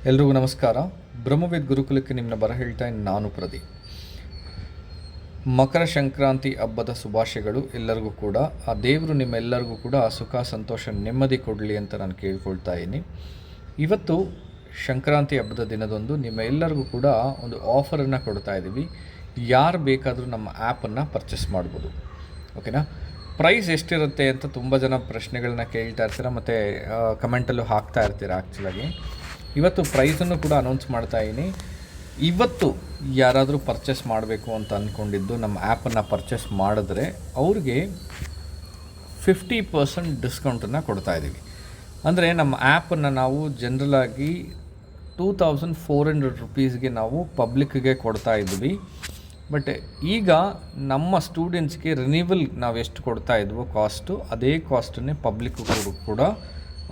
ಎಲ್ರಿಗೂ ನಮಸ್ಕಾರ. ಬ್ರಹ್ಮವೇದ್ ಗುರುಕುಲಕ್ಕೆ ನಿಮ್ಮನ್ನ ಬರ ಹೇಳ್ತಾ ನಾನು ಪ್ರದೀಪ್. ಮಕರ ಸಂಕ್ರಾಂತಿ ಹಬ್ಬದ ಶುಭಾಶಯಗಳು ಎಲ್ಲರಿಗೂ ಕೂಡ. ಆ ದೇವರು ನಿಮ್ಮೆಲ್ಲರಿಗೂ ಕೂಡ ಸುಖ ಸಂತೋಷ ನೆಮ್ಮದಿ ಕೊಡಲಿ ಅಂತ ನಾನು ಕೇಳ್ಕೊಳ್ತಾ ಇದ್ದೀನಿ. ಇವತ್ತು ಸಂಕ್ರಾಂತಿ ಹಬ್ಬದ ದಿನದಂದು ನಿಮ್ಮೆಲ್ಲರಿಗೂ ಕೂಡ ಒಂದು ಆಫರನ್ನು ಕೊಡ್ತಾ ಇದ್ದೀವಿ. ಯಾರು ಬೇಕಾದರೂ ನಮ್ಮ ಆ್ಯಪನ್ನು ಪರ್ಚೇಸ್ ಮಾಡ್ಬೋದು. ಓಕೆನಾ? ಪ್ರೈಸ್ ಎಷ್ಟಿರುತ್ತೆ ಅಂತ ತುಂಬ ಜನ ಪ್ರಶ್ನೆಗಳನ್ನ ಕೇಳ್ತಾ ಇರ್ತೀರ ಮತ್ತು ಕಮೆಂಟಲ್ಲೂ ಹಾಕ್ತಾ ಇರ್ತೀರ. ಆ್ಯಕ್ಚುಲಾಗಿ ಇವತ್ತು ಪ್ರೈಸನ್ನು ಕೂಡ ಅನೌನ್ಸ್ ಮಾಡ್ತಾ ಇದ್ದೀನಿ. ಇವತ್ತು ಯಾರಾದರೂ ಪರ್ಚೇಸ್ ಮಾಡಬೇಕು ಅಂತ ಅಂದ್ಕೊಂಡಿದ್ದು ನಮ್ಮ ಆ್ಯಪನ್ನು ಪರ್ಚೇಸ್ ಮಾಡಿದ್ರೆ ಅವ್ರಿಗೆ 50% ಡಿಸ್ಕೌಂಟನ್ನು ಕೊಡ್ತಾಯಿದ್ದೀವಿ. ಅಂದರೆ ನಮ್ಮ ಆ್ಯಪನ್ನು ನಾವು ಜನರಲಾಗಿ 2400 ರುಪೀಸ್ಗೆ ನಾವು ಪಬ್ಲಿಕ್ಗೆ ಕೊಡ್ತಾ ಇದ್ವಿ. ಬಟ್ ಈಗ ನಮ್ಮ ಸ್ಟೂಡೆಂಟ್ಸ್ಗೆ ರಿನ್ಯೂವಲ್ ನಾವು ಎಷ್ಟು ಕೊಡ್ತಾ ಇದ್ವೋ ಕಾಸ್ಟು, ಅದೇ ಕಾಸ್ಟನ್ನೇ ಪಬ್ಲಿಕ್ಗೂ ಕೂಡ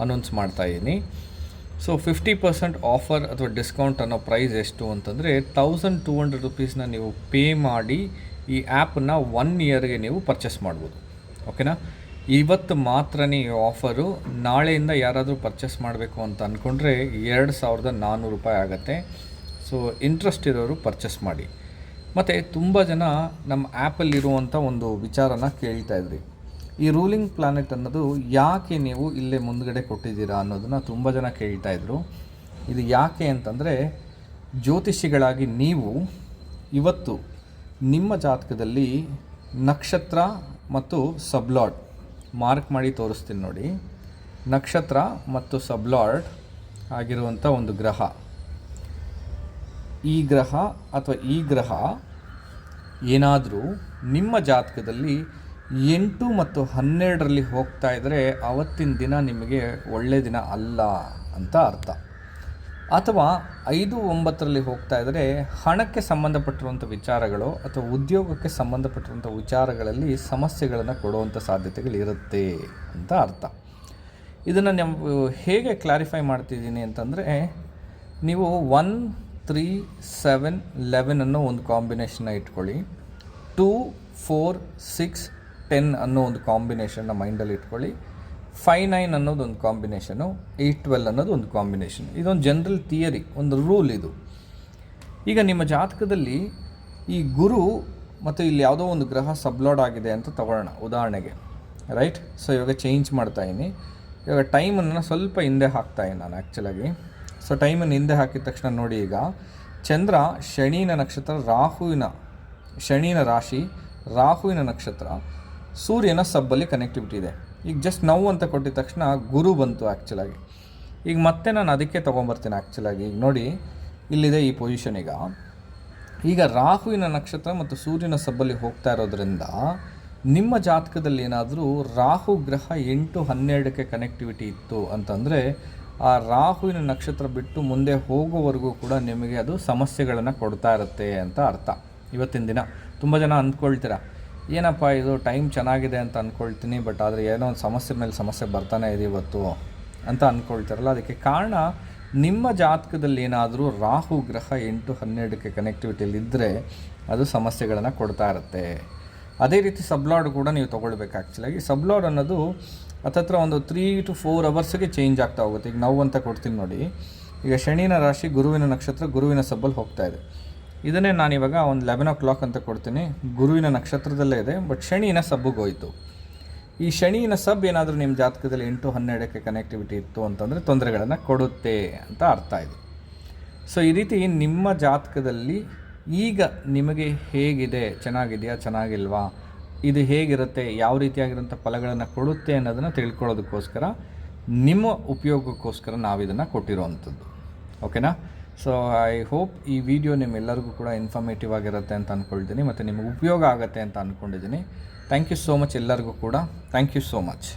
ಅನೌನ್ಸ್ ಮಾಡ್ತಾಯಿದ್ದೀನಿ. ಸೊ 50% ಆಫರ್ ಅಥವಾ ಡಿಸ್ಕೌಂಟ್ ಅನ್ನೋ ಪ್ರೈಸ್ ಎಷ್ಟು ಅಂತಂದರೆ 1200 ರುಪೀಸ್ನ ನೀವು ಪೇ ಮಾಡಿ ಈ ಆ್ಯಪನ್ನು 1 ಇಯರ್ಗೆ ನೀವು ಪರ್ಚೇಸ್ ಮಾಡ್ಬೋದು. ಓಕೆನಾ? ಇವತ್ತು ಮಾತ್ರನೇ ಈ ಆಫರು. ನಾಳೆಯಿಂದ ಯಾರಾದರೂ ಪರ್ಚೇಸ್ ಮಾಡಬೇಕು ಅಂತ ಅಂದ್ಕೊಂಡ್ರೆ 2400 ರೂಪಾಯಿ ಆಗುತ್ತೆ. ಸೊ ಇಂಟ್ರೆಸ್ಟ್ ಇರೋರು ಪರ್ಚೇಸ್ ಮಾಡಿ. ಮತ್ತು ತುಂಬ ಜನ ನಮ್ಮ ಆ್ಯಪಲ್ಲಿರುವಂಥ ಒಂದು ವಿಚಾರನ ಕೇಳ್ತಾಯಿದ್ರಿ. ಈ ರೂಲಿಂಗ್ ಪ್ಲಾನೆಟ್ ಅನ್ನೋದು ಯಾಕೆ ನೀವು ಇಲ್ಲೇ ಮುಂದ್ಗಡೆ ಕೊಟ್ಟಿದ್ದೀರಾ ಅನ್ನೋದನ್ನು ತುಂಬ ಜನ ಕೇಳ್ತಾಯಿದ್ರು. ಇದು ಯಾಕೆ ಅಂತಂದರೆ, ಜ್ಯೋತಿಷಿಗಳಾಗಿ ನೀವು ಇವತ್ತು ನಿಮ್ಮ ಜಾತಕದಲ್ಲಿ ನಕ್ಷತ್ರ ಮತ್ತು ಸಬ್ಲಾರ್ಡ್ ಮಾರ್ಕ್ ಮಾಡಿ ತೋರಿಸ್ತೀನಿ ನೋಡಿ. ನಕ್ಷತ್ರ ಮತ್ತು ಸಬ್ಲಾರ್ಡ್ ಆಗಿರುವಂಥ ಒಂದು ಗ್ರಹ, ಈ ಗ್ರಹ ಅಥವಾ ಈ ಗ್ರಹ ಏನಾದರೂ ನಿಮ್ಮ ಜಾತಕದಲ್ಲಿ 8 ಮತ್ತು 12ರಲ್ಲಿ ಹೋಗ್ತಾ ಇದ್ದರೆ ಆವತ್ತಿನ ದಿನ ನಿಮಗೆ ಒಳ್ಳೆಯ ದಿನ ಅಲ್ಲ ಅಂತ ಅರ್ಥ. ಅಥವಾ 5, 9ರಲ್ಲಿ ಹೋಗ್ತಾ ಇದ್ದರೆ ಹಣಕ್ಕೆ ಸಂಬಂಧಪಟ್ಟಿರುವಂಥ ವಿಚಾರಗಳು ಅಥವಾ ಉದ್ಯೋಗಕ್ಕೆ ಸಂಬಂಧಪಟ್ಟಿರುವಂಥ ವಿಚಾರಗಳಲ್ಲಿ ಸಮಸ್ಯೆಗಳನ್ನು ಕೊಡುವಂಥ ಸಾಧ್ಯತೆಗಳಿರುತ್ತೆ ಅಂತ ಅರ್ಥ. ಇದನ್ನು ನಾವು ಹೇಗೆ ಕ್ಲಾರಿಫೈ ಮಾಡ್ತಿದ್ದೀನಿ ಅಂತಂದರೆ, ನೀವು 1, 3, 7, 11 ಅನ್ನೋ ಒಂದು ಕಾಂಬಿನೇಷನ್ನ ಇಟ್ಕೊಳ್ಳಿ. 2, 4, 6, 10 ಅನ್ನೋ ಒಂದು ಕಾಂಬಿನೇಷನ್ನ ಮೈಂಡಲ್ಲಿ ಇಟ್ಕೊಳ್ಳಿ. 5, 9 ಅನ್ನೋದು ಒಂದು ಕಾಂಬಿನೇಷನು. 8, 12 ಅನ್ನೋದು ಒಂದು ಕಾಂಬಿನೇಷನ್. ಇದೊಂದು ಜನರಲ್ ಥಿಯರಿ, ಒಂದು ರೂಲ್ ಇದು. ಈಗ ನಿಮ್ಮ ಜಾತಕದಲ್ಲಿ ಈ ಗುರು ಮತ್ತು ಇಲ್ಲಿ ಯಾವುದೋ ಒಂದು ಗ್ರಹ ಸಬ್ಲಾರ್ಡ್ ಆಗಿದೆ ಅಂತ ತಗೊಳ್ಳೋಣ ಉದಾಹರಣೆಗೆ, ರೈಟ್? ಸೊ ಇವಾಗ ಚೇಂಜ್ ಮಾಡ್ತಾಯಿದ್ದೀನಿ. ಇವಾಗ ಟೈಮನ್ನು ಸ್ವಲ್ಪ ಹಿಂದೆ ಹಾಕ್ತಾಯಿದ್ದೀನಿ ನಾನು ಆ್ಯಕ್ಚುಲಾಗಿ. ಸೊ ಟೈಮನ್ನು ಹಿಂದೆ ಹಾಕಿದ ತಕ್ಷಣ ನೋಡಿ, ಈಗ ಚಂದ್ರ ಶನಿನ ನಕ್ಷತ್ರ, ಶನಿನ ರಾಶಿ, ರಾಹುವಿನ ನಕ್ಷತ್ರ, ಸೂರ್ಯನ ಸಬ್ಬಲ್ಲಿ ಕನೆಕ್ಟಿವಿಟಿ ಇದೆ. ಈಗ ಜಸ್ಟ್ ನಾವು ಅಂತ ಕೊಟ್ಟಿದ ತಕ್ಷಣ ಗುರು ಬಂತು ಆ್ಯಕ್ಚುಲಾಗಿ. ಈಗ ಮತ್ತೆ ನಾನು ಅದಕ್ಕೆ ತೊಗೊಂಬರ್ತೀನಿ ಆ್ಯಕ್ಚುಲಾಗಿ. ಈಗ ನೋಡಿ, ಇಲ್ಲಿದೆ ಈ ಪೊಸಿಷನ್. ಈಗ ರಾಹುವಿನ ನಕ್ಷತ್ರ ಮತ್ತು ಸೂರ್ಯನ ಸಬ್ಬಲ್ಲಿ ಹೋಗ್ತಾ ಇರೋದ್ರಿಂದ ನಿಮ್ಮ ಜಾತಕದಲ್ಲಿ ಏನಾದರೂ ರಾಹು ಗ್ರಹ 8, 12ಕ್ಕೆ ಕನೆಕ್ಟಿವಿಟಿ ಇತ್ತು ಅಂತಂದರೆ ಆ ರಾಹುವಿನ ನಕ್ಷತ್ರ ಬಿಟ್ಟು ಮುಂದೆ ಹೋಗೋವರೆಗೂ ಕೂಡ ನಿಮಗೆ ಅದು ಸಮಸ್ಯೆಗಳನ್ನು ಕೊಡ್ತಾ ಇರುತ್ತೆ ಅಂತ ಅರ್ಥ. ಇವತ್ತಿನ ದಿನ ತುಂಬ ಜನ ಅಂದ್ಕೊಳ್ತೀರ, ಏನಪ್ಪ ಇದು ಟೈಮ್ ಚೆನ್ನಾಗಿದೆ ಅಂತ ಅಂದ್ಕೊಳ್ತೀನಿ, ಬಟ್ ಆದರೆ ಏನೋ ಒಂದು ಸಮಸ್ಯೆ ಮೇಲೆ ಸಮಸ್ಯೆ ಬರ್ತಾನೆ ಇದೆ ಇವತ್ತು ಅಂತ ಅಂದ್ಕೊಳ್ತಾರಲ್ಲ. ಅದಕ್ಕೆ ಕಾರಣ ನಿಮ್ಮ ಜಾತಕದಲ್ಲಿ ಏನಾದರೂ ರಾಹು ಗ್ರಹ 8, 12ಕ್ಕೆ ಕನೆಕ್ಟಿವಿಟಿಯಲ್ಲಿದ್ದರೆ ಅದು ಸಮಸ್ಯೆಗಳನ್ನು ಕೊಡ್ತಾ ಇರುತ್ತೆ. ಅದೇ ರೀತಿ ಸಬ್ಲಾರ್ಡ್ ಕೂಡ ನೀವು ತೊಗೊಳ್ಬೇಕು ಆ್ಯಕ್ಚುಲಾಗಿ. ಸಬ್ಲಾರ್ಡ್ ಅನ್ನೋದು ಹತ್ತತ್ರ ಒಂದು 3 to 4 ಅವರ್ಸ್ಗೆ ಚೇಂಜ್ ಆಗ್ತಾ ಹೋಗುತ್ತೆ. ಈಗ ನಾವು ಅಂತ ಕೊಡ್ತೀನಿ ನೋಡಿ. ಈಗ ಶನಿನ ರಾಶಿ, ಗುರುವಿನ ನಕ್ಷತ್ರ, ಗುರುವಿನ ಸಬ್ಬಲ್ಲಿ ಹೋಗ್ತಾ ಇದೆ. ಇದನ್ನೇ ನಾನಿವಾಗ ಒಂದು 11 o'clock ಅಂತ ಕೊಡ್ತೀನಿ. ಗುರುವಿನ ನಕ್ಷತ್ರದಲ್ಲೇ ಇದೆ, ಬಟ್ ಶನಿನ ಸಬ್ಬಿಗೆ ಹೋಯಿತು. ಈ ಶನಿನ ಸಬ್ ಏನಾದರೂ ನಿಮ್ಮ ಜಾತಕದಲ್ಲಿ 8, 12ಕ್ಕೆ ಕನೆಕ್ಟಿವಿಟಿ ಇತ್ತು ಅಂತಂದರೆ ತೊಂದರೆಗಳನ್ನು ಕೊಡುತ್ತೆ ಅಂತ ಅರ್ಥ ಇದೆ. ಸೊ ಈ ರೀತಿ ನಿಮ್ಮ ಜಾತಕದಲ್ಲಿ ಈಗ ನಿಮಗೆ ಹೇಗಿದೆ, ಚೆನ್ನಾಗಿದೆಯಾ, ಚೆನ್ನಾಗಿಲ್ವಾ, ಇದು ಹೇಗಿರುತ್ತೆ, ಯಾವ ರೀತಿಯಾಗಿರೋಂಥ ಫಲಗಳನ್ನು ಕೊಡುತ್ತೆ ಅನ್ನೋದನ್ನು ತಿಳ್ಕೊಳ್ಳೋದಕ್ಕೋಸ್ಕರ, ನಿಮ್ಮ ಉಪಯೋಗಕ್ಕೋಸ್ಕರ ನಾವಿದನ್ನು ಕೊಟ್ಟಿರೋವಂಥದ್ದು. ಓಕೆನಾ? ಸೊ ಐ ಹೋಪ್ ಈ ವಿಡಿಯೋ ನಿಮ್ಮೆಲ್ಲರಿಗೂ ಕೂಡ ಇನ್ಫಾರ್ಮೇಟಿವ್ ಆಗಿರುತ್ತೆ ಅಂತ ಅಂದ್ಕೊಳ್ತೀನಿ ಮತ್ತು ನಿಮಗೆ ಉಪಯೋಗ ಆಗುತ್ತೆ ಅಂತ ಅಂದ್ಕೊಂಡಿದ್ದೀನಿ. ಥ್ಯಾಂಕ್ ಯು ಸೋ ಮಚ್ ಎಲ್ಲರಿಗೂ ಕೂಡ. Thank you so much.